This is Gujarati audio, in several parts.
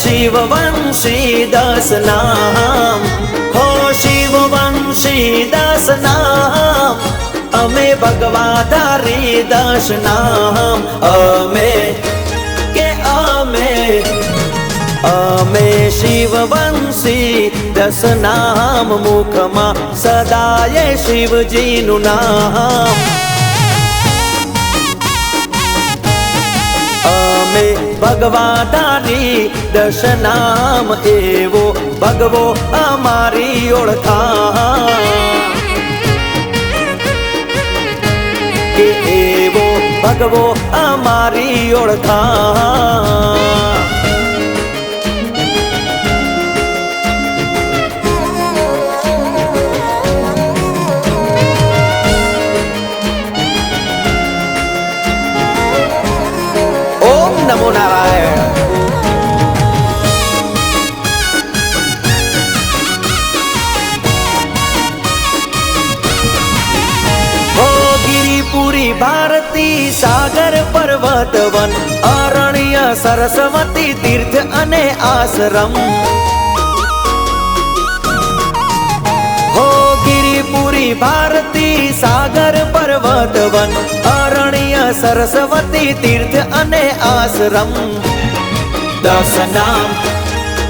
શિવવંશી 10 નામ, હો શિવવંશી 10 નામ, અમે ભગવાધારી 10 નામ, અમે શિવવંશી 10 નામ, મુખમાં સદાય શિવજીનું નામ. અમે ભગવાધારી 10 નામ, એવો ભગવો અમારી ઓળખાણ, કે એવો ભગવો અમારી ઓળખાણ. નમો નારાયણ. હો ગિરિપુરી ભારતી સાગર પર્વત વન, અરણ્ય સરસ્વતી તીર્થ અને આશ્રમ. હો ગિરિપુરી ભારતી સાગર પર્વત વન, અરણ્ય સરસ્વતી તીર્થ અને આશ્રમ. 10 નામ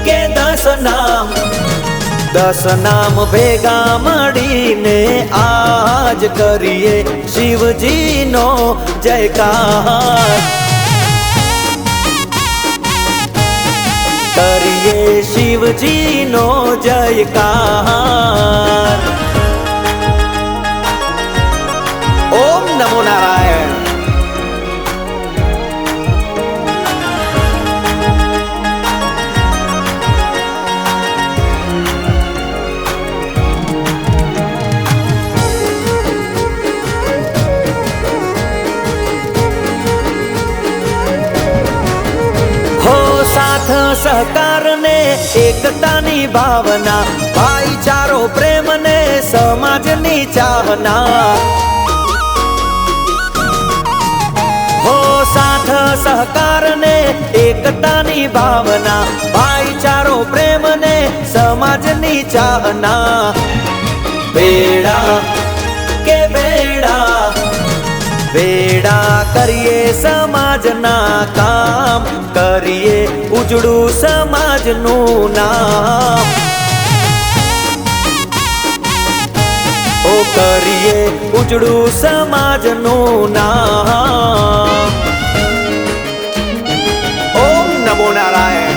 કે 10 નામ, 10 નામ ભેગા મળીને આજ કરીએ શિવજીનો જયકાર, કરીએ શિવજીનો જયકાર. ઓમ નમો નારાયણ. સાથ સહકાર ને એકતાની ભાવના, ભાઈચારો પ્રેમ ને સમાજની ચાહના. હો સાથ સહકાર ને એકતાની ભાવના, ભાઈચારો પ્રેમ ને સમાજની ચાહના. બેડા કે બેડા, બેડા કરીએ સમાજના કામ, કરીએ ઉજળું સમાજનું નામ. ઓ કરીએ ઉજળું સમાજનું નામ. ઓમ નમો નારાયણ.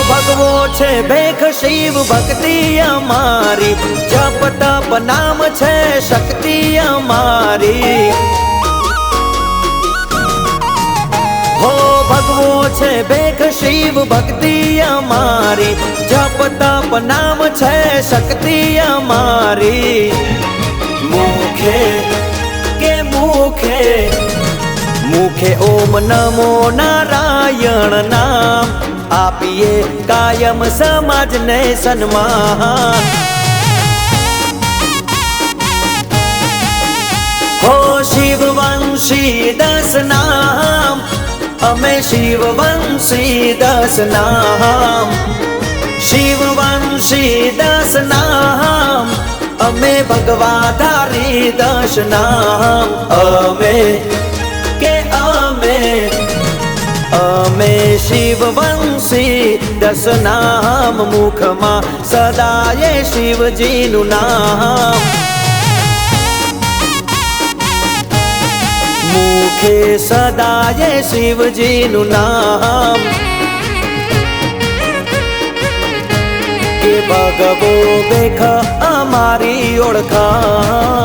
ભગવો છે ભેખ શિવ ભક્તિ અમારી, જપ તપ નામ છે શક્તિ અમારી. હો ભગવો છે ભેખ શિવ ભક્તિ અમારી, જપ તપ નામ છે શક્તિ અમારી. મુખે કે મુખે, મુખે ઓમ નમો નારાયણ નામ, આપીએ કાયમ સમાજને સન્માન. હો શિવવંશી 10 નામ, અમે શિવવંશી 10 નામ, શિવવંશી 10 નામ, અમે ભગવાધારી 10 નામ. અમે શિવવંશી 10 નામ, મુખમાં સદાય શિવજીનું નામ. મુખે સદાય શિવજીનું નામ, કે ભગવો ભેખ અમારી ઓળખાણ.